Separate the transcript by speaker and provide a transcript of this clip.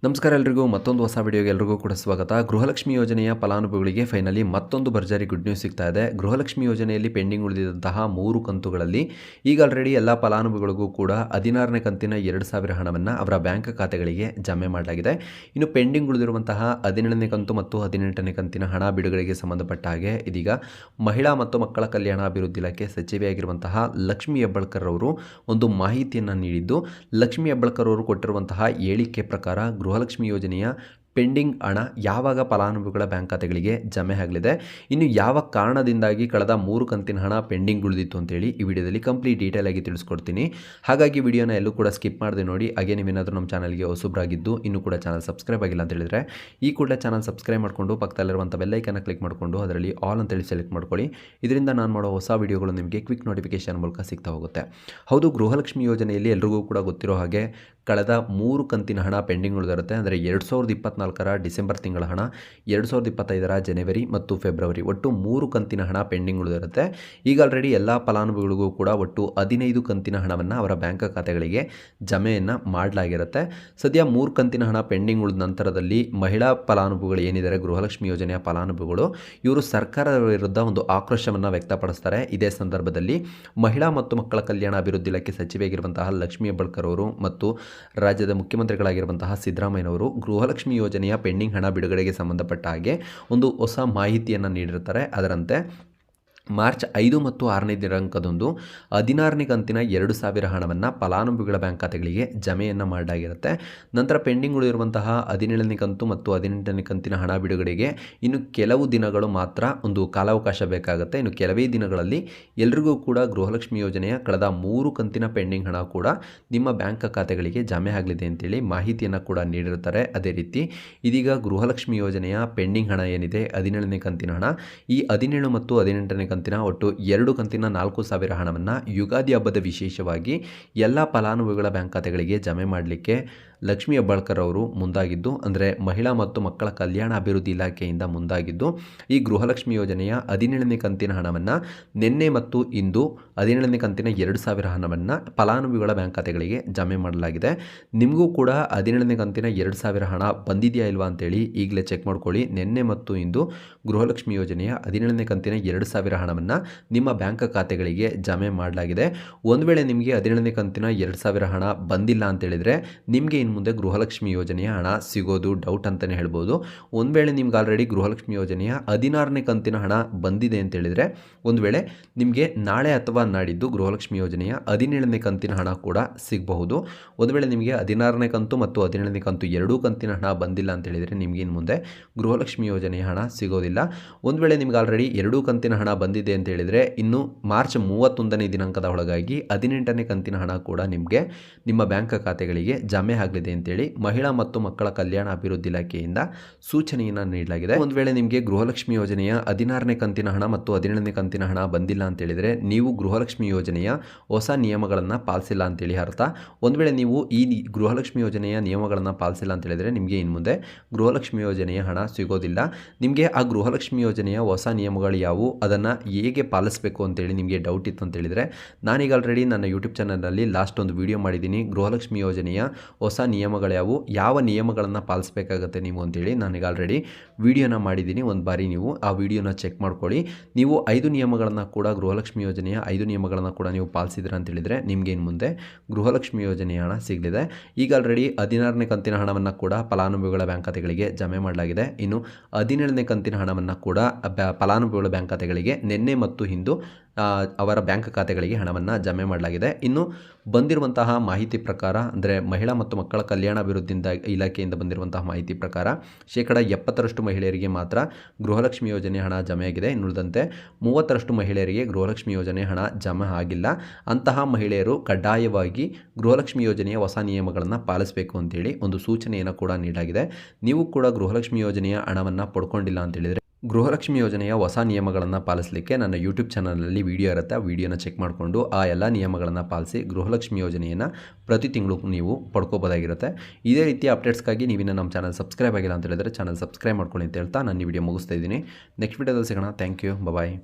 Speaker 1: ನಮಸ್ಕಾರ ಎಲ್ರಿಗೂ ಮತ್ತೊಂದು ಹೊಸ ವಿಡಿಯೋಗೆ ಎಲ್ರಿಗೂ ಕೂಡ ಸ್ವಾಗತ. ಗೃಹಲಕ್ಷ್ಮಿ ಯೋಜನೆಯ ಫಲಾನುಭವಿಗಳಿಗೆ ಫೈನಲಿ ಮತ್ತೊಂದು ಭರ್ಜರಿ ಗುಡ್ ನ್ಯೂಸ್ ಸಿಗ್ತಾ ಇದೆ. ಗೃಹಲಕ್ಷ್ಮಿ ಯೋಜನೆಯಲ್ಲಿ ಪೆಂಡಿಂಗ್ ಉಳಿದಿದ್ದಂತಹ 3 ಕಂತುಗಳಲ್ಲಿ ಈಗ ಆಲ್ರೆಡಿ ಎಲ್ಲ ಫಲಾನುಭವಿಗಳಿಗೂ ಕೂಡ 16ನೇ ಕಂತಿನ 2,000 ಹಣವನ್ನು ಅವರ ಬ್ಯಾಂಕ್ ಖಾತೆಗಳಿಗೆ ಜಮೆ ಮಾಡಲಾಗಿದೆ. ಇನ್ನು ಪೆಂಡಿಂಗ್ ಉಳಿದಿರುವಂತಹ 17ನೇ ಕಂತು ಮತ್ತು 18ನೇ ಕಂತಿನ ಹಣ ಬಿಡುಗಡೆಗೆ ಸಂಬಂಧಪಟ್ಟ ಹಾಗೆ ಇದೀಗ ಮಹಿಳಾ ಮತ್ತು ಮಕ್ಕಳ ಕಲ್ಯಾಣ ಅಭಿವೃದ್ಧಿ ಇಲಾಖೆ ಸಚಿವೆಯಾಗಿರುವಂತಹ ಲಕ್ಷ್ಮಿ ಹೆಬ್ಬಾಳ್ಕರ್ ಅವರು ಒಂದು ಮಾಹಿತಿಯನ್ನು ನೀಡಿದ್ದು, ಲಕ್ಷ್ಮಿ ಹೆಬ್ಬಾಳ್ಕರ್ ಅವರು ಕೊಟ್ಟಿರುವಂತಹ ಹೇಳಿಕೆ ಪ್ರಕಾರ ಗೃಹಲಕ್ಷ್ಮಿ ಯೋಜನೆಯ ಪೆಂಡಿಂಗ್ ಹಣ ಯಾವಾಗ ಫಲಾನುಭವಿಗಳ ಬ್ಯಾಂಕ್ ಖಾತೆಗಳಿಗೆ ಜಮೆ ಆಗಲಿದೆ, ಇನ್ನು ಯಾವ ಕಾರಣದಿಂದಾಗಿ ಕಳೆದ 3 ಕಂತಿನ ಹಣ ಪೆಂಡಿಂಗ್ ಉಳಿದಿತ್ತು ಅಂತೇಳಿ ಈ ವಿಡಿಯೋದಲ್ಲಿ ಕಂಪ್ಲೀಟ್ ಡೀಟೇಲ್ ಆಗಿ ತಿಳಿಸ್ಕೊಡ್ತೀನಿ. ಹಾಗಾಗಿ ವಿಡಿಯೋನ ಎಲ್ಲೂ ಕೂಡ ಸ್ಕಿಪ್ ಮಾಡದೆ ನೋಡಿ. ಹಾಗೆ ನೀವೇನಾದರೂ ನಮ್ಮ ಚಾನಲ್ಗೆ ಹೊಸಬ್ರಾಗಿದ್ದು ಇನ್ನೂ ಕೂಡ ಚಾನಲ್ ಸಬ್ಸ್ಕ್ರೈಬ್ ಆಗಿಲ್ಲ ಅಂತ ಹೇಳಿದ್ರೆ ಈ ಕೂಡಲೇ ಚಾನಲ್ ಸಬ್ಸ್ಕ್ರೈಬ್ ಮಾಡಿಕೊಂಡು ಪಕ್ಕದಲ್ಲಿರುವಂಥ ಬೆಲ್ ಐಕನ್ನ ಕ್ಲಿಕ್ ಮಾಡಿಕೊಂಡು ಅದರಲ್ಲಿ ಆಲ್ ಅಂತೇಳಿ ಸೆಲೆಕ್ಟ್ ಮಾಡ್ಕೊಳ್ಳಿ. ಇದರಿಂದ ನಾನು ಮಾಡೋ ಹೊಸ ವಿಡಿಯೋಗಳು ನಿಮಗೆ ಕ್ವಿಕ್ ನೋಟಿಫಿಕೇಶನ್ ಮೂಲಕ ಸಿಗ್ತಾ ಹೋಗುತ್ತೆ. ಹೌದು, ಗೃಹಲಕ್ಷ್ಮಿ ಯೋಜನೆಯಲ್ಲಿ ಎಲ್ರಿಗೂ ಕೂಡ ಗೊತ್ತಿರೋ ಹಾಗೆ ಕಳೆದ 3 ಕಂತಿನ ಹಣ ಪೆಂಡಿಂಗ್ ಉಳಿದಿರುತ್ತೆ. ಅಂದರೆ 2024ರ ಡಿಸೆಂಬರ್ ತಿಂಗಳ ಹಣ, 2025ರ ಜನವರಿ ಮತ್ತು ಫೆಬ್ರವರಿ ಒಟ್ಟು 3 ಕಂತಿನ ಹಣ ಪೆಂಡಿಂಗ್ ಉಳಿದಿರುತ್ತೆ. ಈಗ ಆಲ್ರೆಡಿ ಎಲ್ಲ ಫಲಾನುಭವಿಗಳಿಗೂ ಕೂಡ ಒಟ್ಟು 15 ಕಂತಿನ ಹಣವನ್ನು ಅವರ ಬ್ಯಾಂಕ್ ಖಾತೆಗಳಿಗೆ ಜಮೆಯನ್ನು ಮಾಡಲಾಗಿರುತ್ತೆ. ಸದ್ಯ 3 ಕಂತಿನ ಹಣ ಪೆಂಡಿಂಗ್ ಉಳಿದ ನಂತರದಲ್ಲಿ ಮಹಿಳಾ ಫಲಾನುಭವಿಗಳು ಏನಿದ್ದಾರೆ, ಗೃಹಲಕ್ಷ್ಮಿ ಯೋಜನೆಯ ಫಲಾನುಭವಿಗಳು, ಇವರು ಸರ್ಕಾರದ ವಿರುದ್ಧ ಒಂದು ಆಕ್ರೋಶವನ್ನು ವ್ಯಕ್ತಪಡಿಸ್ತಾರೆ. ಇದೇ ಸಂದರ್ಭದಲ್ಲಿ ಮಹಿಳಾ ಮತ್ತು ಮಕ್ಕಳ ಕಲ್ಯಾಣ ಅಭಿವೃದ್ಧಿ ಇಲಾಖೆ ಸಚಿವೆಯಾಗಿರುವಂತಹ ಲಕ್ಷ್ಮಿ ಹೆಬ್ಬಾಳ್ಕರ್ ಅವರು ಮತ್ತು ರಾಜ್ಯದ ಮುಖ್ಯಮಂತ್ರಿಗಳಾಗಿರುವಂತಹ ಸಿದ್ದರಾಮಯ್ಯನವರು ಗೃಹಲಕ್ಷ್ಮಿ ಯೋಜನೆಯ ಪೆಂಡಿಂಗ್ ಹಣ ಬಿಡುಗಡೆಗೆ ಸಂಬಂಧಪಟ್ಟ ಹಾಗೆ ಒಂದು ಹೊಸ ಮಾಹಿತಿಯನ್ನು ನೀಡಿರ್ತಾರೆ. ಅದರಂತೆ ಮಾರ್ಚ್ 5 ಮತ್ತು 6ನೇ ದಿನಾಂಕದಂದು 16ನೇ ಕಂತಿನ 2,000 ಹಣವನ್ನು ಫಲಾನುಭವಿಗಳ ಬ್ಯಾಂಕ್ ಖಾತೆಗಳಿಗೆ ಜಮೆಯನ್ನು ಮಾಡಲಾಗಿರುತ್ತೆ. ನಂತರ ಪೆಂಡಿಂಗ್ ಉಳಿದಿರುವಂತಹ 17ನೇ ಕಂತು ಮತ್ತು 18ನೇ ಕಂತಿನ ಹಣ ಬಿಡುಗಡೆಗೆ ಇನ್ನು ಕೆಲವು ದಿನಗಳು ಮಾತ್ರ ಒಂದು ಕಾಲಾವಕಾಶ ಬೇಕಾಗುತ್ತೆ. ಇನ್ನು ಕೆಲವೇ ದಿನಗಳಲ್ಲಿ ಎಲ್ರಿಗೂ ಕೂಡ ಗೃಹಲಕ್ಷ್ಮಿ ಯೋಜನೆಯ ಕಳೆದ 3 ಕಂತಿನ ಪೆಂಡಿಂಗ್ ಹಣ ಕೂಡ ನಿಮ್ಮ ಬ್ಯಾಂಕ್ ಖಾತೆಗಳಿಗೆ ಜಮೆ ಆಗಲಿದೆ ಅಂತೇಳಿ ಮಾಹಿತಿಯನ್ನು ಕೂಡ ನೀಡಿರ್ತಾರೆ. ಅದೇ ರೀತಿ ಇದೀಗ ಗೃಹಲಕ್ಷ್ಮಿ ಯೋಜನೆಯ ಪೆಂಡಿಂಗ್ ಹಣ ಏನಿದೆ 17ನೇ ಕಂತಿನ ಹಣ, ಈ 17 ಮತ್ತು 18ನೇ ಕಂತಿನ ಒಟ್ಟು 2 ಕಂತಿನ 4,000 ಹಣವನ್ನು ಯುಗಾದಿ ಹಬ್ಬದ ವಿಶೇಷವಾಗಿ ಎಲ್ಲ ಫಲಾನುಭವಿಗಳ ಬ್ಯಾಂಕ್ ಖಾತೆಗಳಿಗೆ ಜಮೆ ಮಾಡಲಿಕ್ಕೆ ಲಕ್ಷ್ಮಿ ಹೆಬ್ಬಾಳ್ಕರ್ ಅವರು ಮುಂದಾಗಿದ್ದು, ಅಂದರೆ ಮಹಿಳಾ ಮತ್ತು ಮಕ್ಕಳ ಕಲ್ಯಾಣ ಅಭಿವೃದ್ಧಿ ಇಲಾಖೆಯಿಂದ ಮುಂದಾಗಿದ್ದು, ಈ ಗೃಹಲಕ್ಷ್ಮಿ ಯೋಜನೆಯ 17ನೇ ಕಂತಿನ ಹಣವನ್ನು ನಿನ್ನೆ ಮತ್ತು ಇಂದು 17ನೇ ಕಂತಿನ 2,000 ಹಣವನ್ನು ಫಲಾನುಭವಿಗಳ ಬ್ಯಾಂಕ್ ಖಾತೆಗಳಿಗೆ ಜಮೆ ಮಾಡಲಾಗಿದೆ. ನಿಮಗೂ ಕೂಡ 17ನೇ ಕಂತಿನ 2,000 ಹಣ ಬಂದಿದೆಯಾ ಇಲ್ವಾ ಅಂತೇಳಿ ಈಗಲೇ ಚೆಕ್ ಮಾಡ್ಕೊಳ್ಳಿ. ನಿನ್ನೆ ಮತ್ತು ಇಂದು ಗೃಹಲಕ್ಷ್ಮಿ ಯೋಜನೆಯ 17ನೇ ಕಂತಿನ 2,000 ಹಣವನ್ನು ನಿಮ್ಮ ಬ್ಯಾಂಕ್ ಖಾತೆಗಳಿಗೆ ಜಮೆ ಮಾಡಲಾಗಿದೆ. ಒಂದು ವೇಳೆ ನಿಮಗೆ 17ನೇ ಕಂತಿನ 2,000 ಹಣ ಬಂದಿಲ್ಲ ಅಂತೇಳಿದರೆ ನಿಮಗೆ ಮುಂದೆ ಗೃಹಲಕ್ಷ್ಮಿ ಯೋಜನೆಯ ಹಣ ಸಿಗೋದು ಡೌಟ್ ಅಂತಲೇ ಹೇಳ್ಬೋದು. ಒಂದು ವೇಳೆ ನಿಮ್ಗೆ ಆಲ್ರೆಡಿ ಗೃಹಲಕ್ಷ್ಮಿ ಯೋಜನೆಯ 16ನೇ ಕಂತಿನ ಹಣ ಬಂದಿದೆ ಅಂತೇಳಿದರೆ ಒಂದು ವೇಳೆ ನಿಮಗೆ ನಾಳೆ ಅಥವಾ ನಾಡಿದ್ದು ಗೃಹಲಕ್ಷ್ಮಿ ಯೋಜನೆಯ 17ನೇ ಕಂತಿನ ಹಣ ಕೂಡ ಸಿಗಬಹುದು. ಒಂದು ವೇಳೆ ನಿಮಗೆ 16ನೇ ಕಂತು ಮತ್ತು 17ನೇ ಕಂತು ಎರಡೂ ಕಂತಿನ ಹಣ ಬಂದಿಲ್ಲ ಅಂತೇಳಿದರೆ ನಿಮಗೆ ಇನ್ನು ಮುಂದೆ ಗೃಹಲಕ್ಷ್ಮಿ ಯೋಜನೆಯ ಹಣ ಸಿಗೋದಿಲ್ಲ. ಒಂದು ವೇಳೆ ನಿಮ್ಗೆ ಆಲ್ರೆಡಿ ಎರಡೂ ಕಂತಿನ ಹಣ ಬಂದಿದೆ ಅಂತ ಹೇಳಿದರೆ ಇನ್ನು ಮಾರ್ಚ್ 31ನೇ ದಿನಾಂಕದ ಒಳಗಾಗಿ 18ನೇ ಕಂತಿನ ಹಣ ಕೂಡ ನಿಮಗೆ ನಿಮ್ಮ ಬ್ಯಾಂಕ್ ಖಾತೆಗಳಿಗೆ ಜಮೆ ಆಗಲಿದೆ ಅಂತೇಳಿ ಮಹಿಳಾ ಮತ್ತು ಮಕ್ಕಳ ಕಲ್ಯಾಣ ಅಭಿವೃದ್ಧಿ ಇಲಾಖೆಯಿಂದ ಸೂಚನೆಯನ್ನು ನೀಡಲಾಗಿದೆ. ಒಂದು ವೇಳೆ ನಿಮಗೆ ಗೃಹಲಕ್ಷ್ಮಿ ಯೋಜನೆಯ 16ನೇ ಕಂತಿನ ಹಣ ಮತ್ತು 17ನೇ ಕಂತಿನ ಹಣ ಬಂದಿಲ್ಲ ಅಂತೇಳಿದರೆ ನೀವು ಗೃಹಲಕ್ಷ್ಮಿ ಯೋಜನೆಯ ಹೊಸ ನಿಯಮಗಳನ್ನು ಪಾಲಿಸಿಲ್ಲ ಅಂತೇಳಿ ಅರ್ಥ. ಒಂದು ವೇಳೆ ನೀವು ಈ ಗೃಹಲಕ್ಷ್ಮಿ ಯೋಜನೆಯ ನಿಯಮಗಳನ್ನು ಪಾಲಿಸಿಲ್ಲ ಅಂತೇಳಿದರೆ ನಿಮಗೆ ಇನ್ನು ಮುಂದೆ ಗೃಹಲಕ್ಷ್ಮಿ ಯೋಜನೆಯ ಹಣ ಸಿಗೋದಿಲ್ಲ. ನಿಮಗೆ ಆ ಗೃಹಲಕ್ಷ್ಮಿ ಯೋಜನೆಯ ಹೊಸ ನಿಯಮಗಳು ಯಾವುವು, ಅದನ್ನು ಹೇಗೆ ಪಾಲಿಸಬೇಕು ಅಂತೇಳಿ ನಿಮಗೆ ಡೌಟ್ ಇತ್ತು ಅಂತೇಳಿದರೆ ನಾನೀಗ ಆಲ್ರೆಡಿ ನನ್ನ ಯೂಟ್ಯೂಬ್ ಚಾನಲ್ನಲ್ಲಿ ಲಾಸ್ಟ್ ಒಂದು ವಿಡಿಯೋ ಮಾಡಿದ್ದೀನಿ. ಗೃಹಲಕ್ಷ್ಮಿ ಯೋಜನೆಯ ಹೊಸ ನಿಯಮಗಳು ಯಾವುವು, ಯಾವ ನಿಯಮಗಳನ್ನು ಪಾಲಿಸಬೇಕಾಗತ್ತೆ ನೀವು ಅಂತೇಳಿ ನಾನೀಗ ಆಲ್ರೆಡಿ ವಿಡಿಯೋನ ಮಾಡಿದ್ದೀನಿ. ಒಂದು ಬಾರಿ ನೀವು ಆ ವಿಡಿಯೋನ ಚೆಕ್ ಮಾಡ್ಕೊಳ್ಳಿ. ನೀವು 5 ನಿಯಮಗಳನ್ನು ಕೂಡ ಗೃಹಲಕ್ಷ್ಮಿ ಯೋಜನೆಯ 5 ನಿಯಮಗಳನ್ನು ಕೂಡ ನೀವು ಪಾಲಿಸಿದ್ರೆ ಅಂತೇಳಿದರೆ ನಿಮಗೆ ಇನ್ನು ಮುಂದೆ ಗೃಹಲಕ್ಷ್ಮಿ ಯೋಜನೆಯ ಹಣ ಸಿಗಲಿದೆ. ಈಗ ಆಲ್ರೆಡಿ 16ನೇ ಕಂತಿನ ಹಣವನ್ನು ಕೂಡ ಫಲಾನುಭವಿಗಳ ಬ್ಯಾಂಕ್ ಖಾತೆಗಳಿಗೆ ಜಮೆ ಮಾಡಲಾಗಿದೆ. ಇನ್ನು 17ನೇ ಕಂತಿನ ಹಣವನ್ನು ಕೂಡ ಫಲಾನುಭವಿಗಳ ಬ್ಯಾಂಕ್ ಖಾತೆಗಳಿಗೆ ನಿನ್ನೆ ಮತ್ತು ಇಂದು ಅವರ ಬ್ಯಾಂಕ್ ಖಾತೆಗಳಿಗೆ ಹಣವನ್ನು ಜಮೆ ಮಾಡಲಾಗಿದೆ. ಇನ್ನು ಬಂದಿರುವಂತಹ ಮಾಹಿತಿ ಪ್ರಕಾರ, ಅಂದರೆ ಮಹಿಳಾ ಮತ್ತು ಮಕ್ಕಳ ಕಲ್ಯಾಣ ಅಭಿವೃದ್ಧಿ ಇಲಾಖೆಯಿಂದ ಬಂದಿರುವಂತಹ ಮಾಹಿತಿ ಪ್ರಕಾರ 70% ಮಹಿಳೆಯರಿಗೆ ಮಾತ್ರ ಗೃಹಲಕ್ಷ್ಮಿ ಯೋಜನೆ ಹಣ ಜಮೆ ಆಗಿದೆ. ಇನ್ನುಳಿದಂತೆ 30% ಮಹಿಳೆಯರಿಗೆ ಗೃಹಲಕ್ಷ್ಮಿ ಯೋಜನೆ ಹಣ ಜಮೆ ಆಗಿಲ್ಲ. ಅಂತಹ ಮಹಿಳೆಯರು ಕಡ್ಡಾಯವಾಗಿ ಗೃಹಲಕ್ಷ್ಮಿ ಯೋಜನೆಯ ಹೊಸ ನಿಯಮಗಳನ್ನು ಪಾಲಿಸಬೇಕು ಅಂತೇಳಿ ಒಂದು ಸೂಚನೆಯನ್ನು ಕೂಡ ನೀಡಲಾಗಿದೆ. ನೀವು ಕೂಡ ಗೃಹಲಕ್ಷ್ಮಿ ಯೋಜನೆಯ ಹಣವನ್ನು ಪಡ್ಕೊಂಡಿಲ್ಲ ಅಂತೇಳಿದರೆ ಗೃಹಲಕ್ಷ್ಮಿ ಯೋಜನೆಯ ಹೊಸ ನಿಯಮಗಳನ್ನು ಪಾಲಿಸಲಿಕ್ಕೆ ನನ್ನ ಯೂಟ್ಯೂಬ್ ಚಾನಲ್ನಲ್ಲಿ ವಿಡಿಯೋ ಇರುತ್ತೆ. ಆ ವಿಡಿಯೋನ ಚೆಕ್ ಮಾಡಿಕೊಂಡು ಆ ಎಲ್ಲ ನಿಯಮಗಳನ್ನು ಪಾಲಿಸಿ ಗೃಹಲಕ್ಷ್ಮಿ ಯೋಜನೆಯನ್ನು ಪ್ರತಿ ತಿಂಗಳು ನೀವು ಪಡ್ಕೋಬೋದಾಗಿರುತ್ತೆ. ಇದೇ ರೀತಿಯ ಅಪ್ಡೇಟ್ಸ್ಗಾಗಿ ನೀವಿನ್ನು ನಮ್ಮ ಚಾನಲ್ ಸಬ್ಸ್ಕ್ರೈಬ್ ಆಗಿಲ್ಲ ಅಂತ ಹೇಳಿದರೆ ಚಾನಲ್ ಸಬ್ಸ್ಕ್ರೈಬ್ ಮಾಡ್ಕೊಳ್ಳಿ ಅಂತ ಹೇಳ್ತಾ ನಾನು ಈ ವಿಡಿಯೋ ಮುಗಿಸ್ತಾ ಇದ್ದೀನಿ. ನೆಕ್ಸ್ಟ್ ವಿಡಿಯೋದಲ್ಲಿ ಸಿಗೋಣ. Thank you. ಬಾಯ್.